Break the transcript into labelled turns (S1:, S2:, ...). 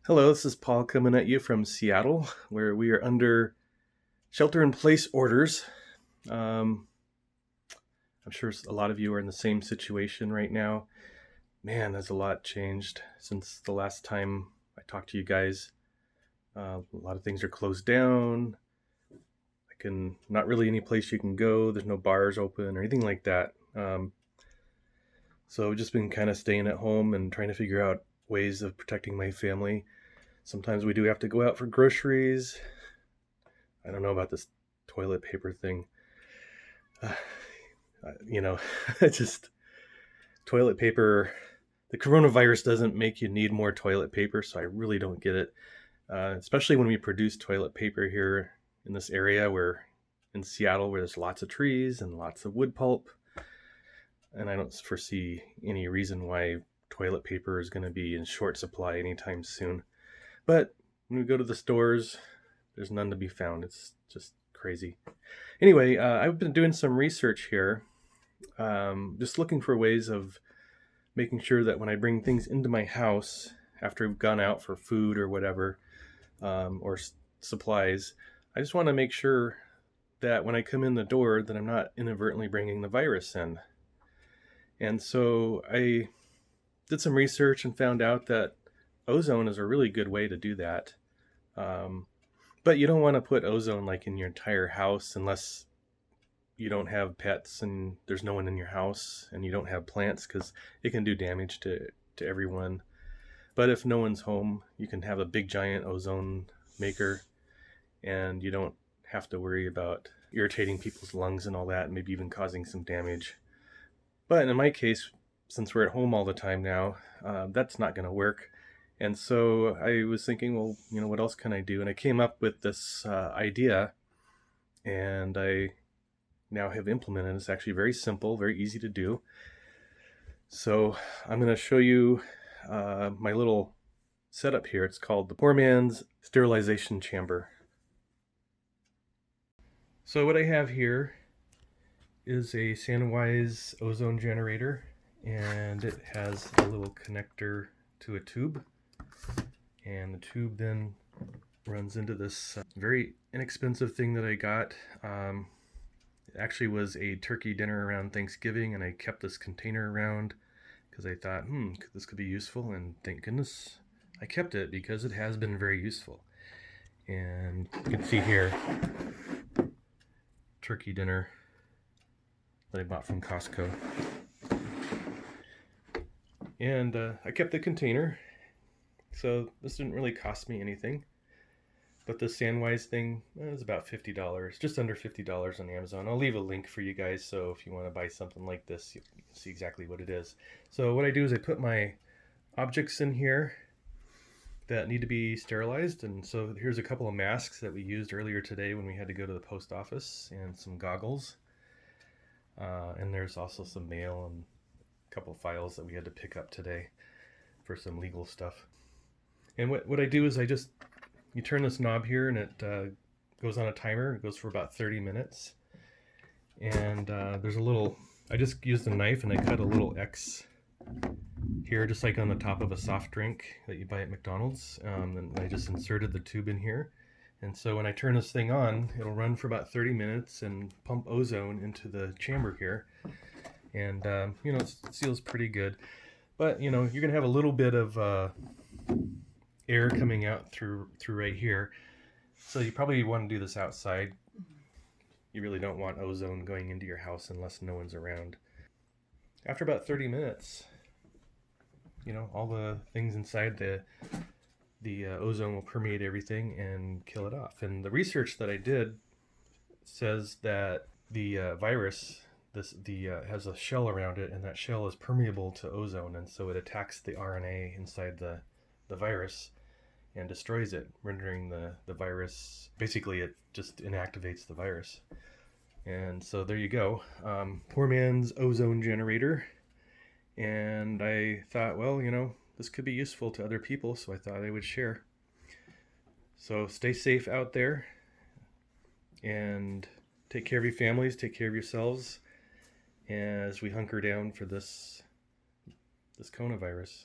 S1: Hello, this is Paul coming at you from Seattle, where we are under shelter-in-place orders. Um, I'm sure a lot of you are in the same situation right now. Man, there's a lot changed since the last time I talked to you guys. A lot of things are closed down. Not really any place you can go. There's no bars open or anything like that. So I've just been kind of staying at home and trying to figure out ways of protecting my family. Sometimes we do have to go out for groceries. I don't know about this toilet paper thing. Uh, you know, just toilet paper. The coronavirus doesn't make you need more toilet paper, so I really don't get it. Especially when we produce toilet paper here in this area where in Seattle, where there's lots of trees and lots of wood pulp. And I don't foresee any reason why toilet paper is going to be in short supply anytime soon. But when we go to the stores, there's none to be found. It's just crazy. Anyway, I've been doing some research here, just looking for ways of making sure that when I bring things into my house after we've gone out for food or whatever, or supplies, I just want to make sure that when I come in the door that I'm not inadvertently bringing the virus in. And so I did some research and found out that ozone is a really good way to do that. But you don't want to put ozone like in your entire house unless you don't have pets and there's no one in your house and you don't have plants, because it can do damage to everyone. But if no one's home, you can have a big giant ozone maker and you don't have to worry about irritating people's lungs and all that, and maybe even causing some damage. But in my case, since we're at home all the time now, that's not going to work. And so I was thinking, well, what else can I do? And I came up with this idea, and I now have implemented it. It's actually very simple, very easy to do. So I'm going to show you my little setup here. It's called the Poor Man's Sterilization Chamber. So what I have here is a Sandwise ozone generator, and it has a little connector to a tube, and the tube then runs into this very inexpensive thing that I got. It actually was a turkey dinner around Thanksgiving, and I kept this container around because I thought, this could be useful, and thank goodness I kept it because it has been very useful. And you can see here, turkey dinner that I bought from Costco. And I kept the container, so this didn't really cost me anything. But the Sandwise thing is about $50, just under $50 on Amazon. I'll leave a link for you guys, so if you want to buy something like this, you can see exactly what it is. So what I do is I put my objects in here that need to be sterilized. And so here's a couple of masks that we used earlier today when we had to go to the post office, and some goggles. And there's also some mail and a couple of files that we had to pick up today for some legal stuff. And what I do is you turn this knob here, and it goes on a timer. It goes for about 30 minutes. And there's I just used a knife and I cut a little X here, just like on the top of a soft drink that you buy at McDonald's. And I just inserted the tube in here. And so when I turn this thing on, it'll run for about 30 minutes and pump ozone into the chamber here. And, it seals pretty good. But, you're going to have a little bit of air coming out through right here. So you probably want to do this outside. You really don't want ozone going into your house unless no one's around. After about 30 minutes, all the things inside the ozone will permeate everything and kill it off. And the research that I did says that the virus has a shell around it, and that shell is permeable to ozone, and so it attacks the RNA inside the virus and destroys it, rendering the virus, basically it just inactivates the virus. And so there you go, poor man's ozone generator. And I thought, well, this could be useful to other people, so I thought I would share. So stay safe out there, and take care of your families, take care of yourselves as we hunker down for this coronavirus.